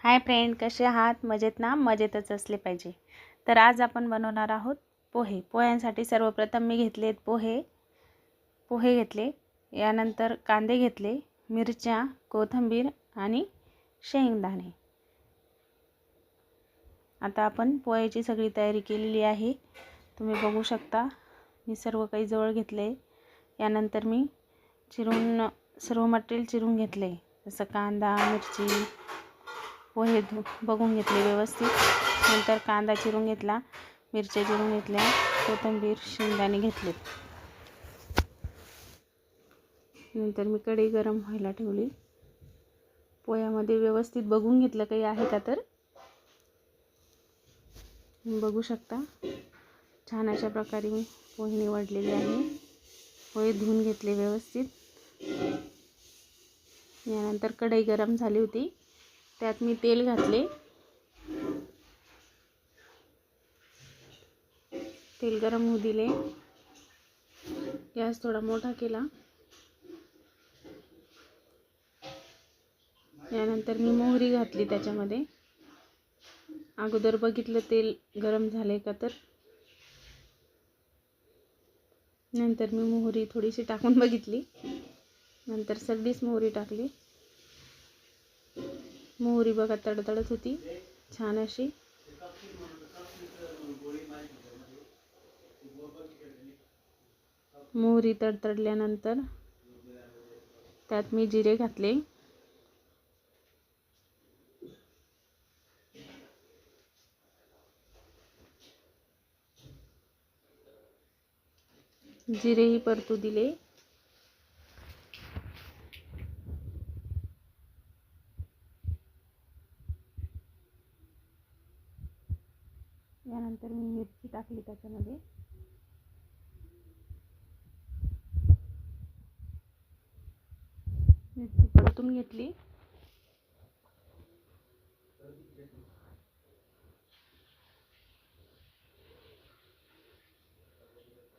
Hi friend, कसे आहात? मजेत ना? मजेतच असले पाहिजे. तर आज आपण बनवणार आहोत पोहे. पोह्यांसाठी सर्वप्रथम मी घेतलेत पोहे घेतले. यानंतर कांदे घेतले, मिरच्या, कोथिंबीर आणि शेंगदाणे. आता आपण पोह्याची सगळी तयारी केलेली आहे. तुम्ही बघू शकता. मी सर्व काही जवळ घेतले. यानंतर मी सर्व मटेरियल चिरून घेतले. जसं कांदा, मिरची, पोहे बघून घेतले व्यवस्थित. नंतर कांदा चिरून घेतला, मिरच्या चिरून घेतल्या, कोथिंबीर, शेंगदाणे घेतले. नंतर मी कढई गरम व्हायला ठेवली. पोह्यामध्ये व्यवस्थित बघून घेतलं काही आहे का तर. बघू शकता छान अशा प्रकारे मी पोहे निवडलेले आहे. पोहे धुवून घेतले व्यवस्थित. यानंतर कढई गरम झाली होती, त्यात मी तेल घातले. तेल गरम होऊ दिले. गॅस थोडा मोठा केला. यानंतर मी मोहरी घातली त्याच्यामध्ये. अगोदर बघितलं तेल गरम झाले का तर. नंतर मी मोहरी थोडीशी टाकून बघितली. नंतर सगळीच मोहरी टाकली. मोहरी बघा तडतडत होती छान अशी. मोहरी तडतडल्यानंतर त्यात मी जिरे घातले. जिरेही परतू दिले. यानंतर मी मिरची टाकली त्याच्यामध्ये. मिरची परतून घेतली.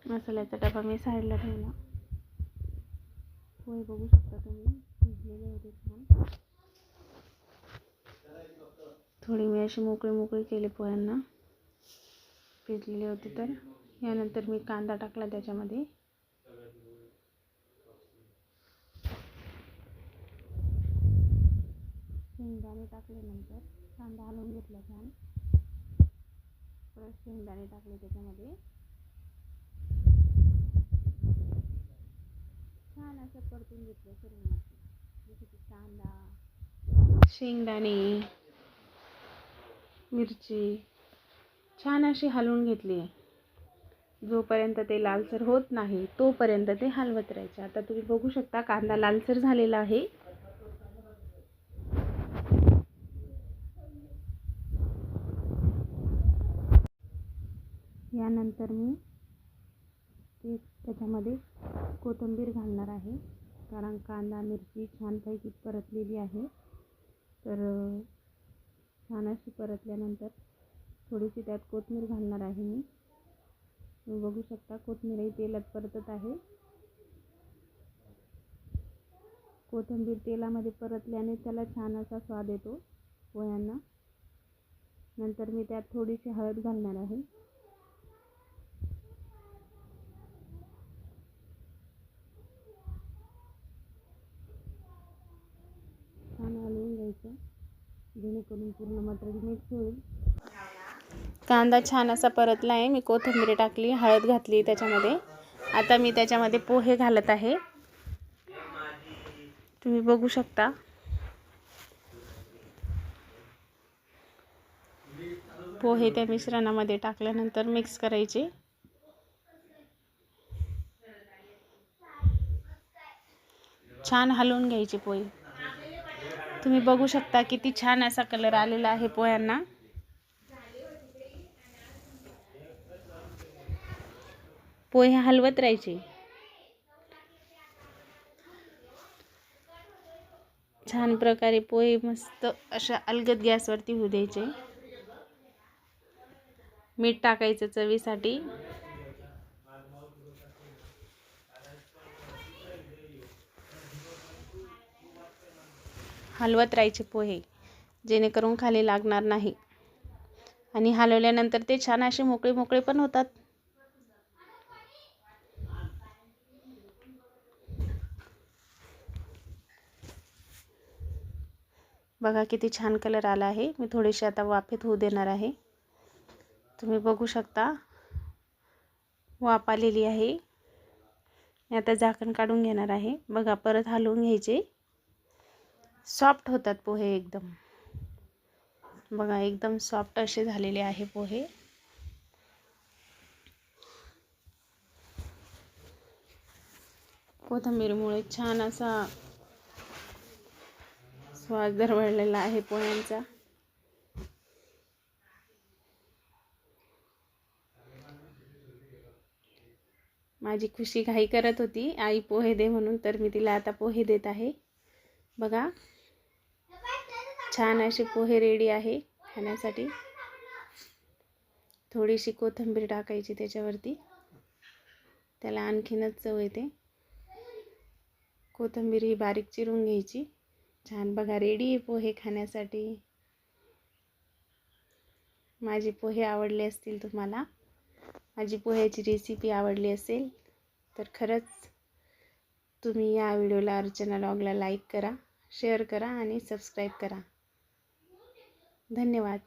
मसाल्याचा डबा मी साईडला ठेवला. पोहे बघू शकता तुम्ही, शिजलेले होते छान. थोडी मी अशी मोकळी केली पोह्यांना, शिजलेले होते तर. यानंतर मी कांदा टाकला त्याच्यामध्ये. शेंगदाणे टाकल्यानंतर कांदा हलवून घेतला छान. परत शेंगदाणे टाकले त्याच्यामध्ये. छान असं परतून घेतलं सर्व मसाले. जसं की कांदा, शेंगदाणे, मिरची छान अशी हलवून घेतली. जोपर्यंत ते लालसर होत नाही तोपर्यंत ते हलवत राहायचे. आता तुम्ही बघू शकता कांदा लालसर झालेला आहे. यानंतर मी त्याच्यामध्ये कोथिंबीर घालणार आहे, कारण कांदा मिरची छानपैकी परतलेली आहे. तर छान अशी परतल्यानंतर थोडीशी त्यात कोथिंबीर घालणार आहे मी. तुम्ही बघू शकता कोथिंबीरही तेलात परतत आहे. कोथिंबीर तेलामध्ये परतल्याने त्याला छान असा स्वाद येतो पोह्यांना. नंतर मी त्यात थोडीशी हळद घालणार आहे. छान हलवून घ्यायचं जेणेकरून पूर्ण मटेरियल मिक्स होईल. कांदा छान असा परतला आहे. मी कोथिंबीर टाकली, हळद घातली त्याच्यामध्ये. आता मी त्याच्यामध्ये पोहे घालत आहे. तुम्ही बघू शकता. पोहे त्या मिश्रणामध्ये टाकल्यानंतर मिक्स करायचे. छान हलवून घ्यायचे पोहे. तुम्ही बघू शकता किती छान असा कलर आलेला आहे पोह्यांना. पोहे हलवत राहायचे. छान प्रकारे पोहे मस्त अशा अलगद गॅसवरती होऊ द्यायचे. मीठ टाकायचं चवीसाठी. हलवत राहायचे पोहे. जेणेकरून खाली लागणार नाही. आणि हलवल्यानंतर ते छान असे मोकळे मोकळे पण होतात. बघा किती छान कलर आला आहे. मी थोडीशी आता वाफेत होऊ देणार आहे. तुम्ही बघू शकता वाफ आलेली आहे. मी आता झाकण काढून घेणार आहे. बघा परत हलवून घ्यायचे. सॉफ्ट होतात पोहे एकदम. बघा एकदम सॉफ्ट असे झालेले आहे पोहे. कोथिंबीरमुळे छान असा स्वाद दरवळलेला आहे पोह्यांचा. माझी खुशी घाई करत होती आई पोहे दे म्हणून, तर मी तिला आता पोहे देत आहे. बघा छान असे पोहे रेडी आहे खाण्यासाठी. थोडीशी कोथिंबीर टाकायची त्याच्यावरती, त्याला आणखीनच चव येते. कोथिंबीर ही बारीक चिरून घ्यायची. छान बघा रेडी आहे पोहे खाण्यासाठी. माझे पोहे आवडले असतील तुम्हाला, माझी पोह्याची रेसिपी आवडली असेल तर खरंच तुम्ही या व्हिडिओला अर्चना व्लॉगला लाईक करा, शेअर करा आणि सबस्क्राईब करा. धन्यवाद.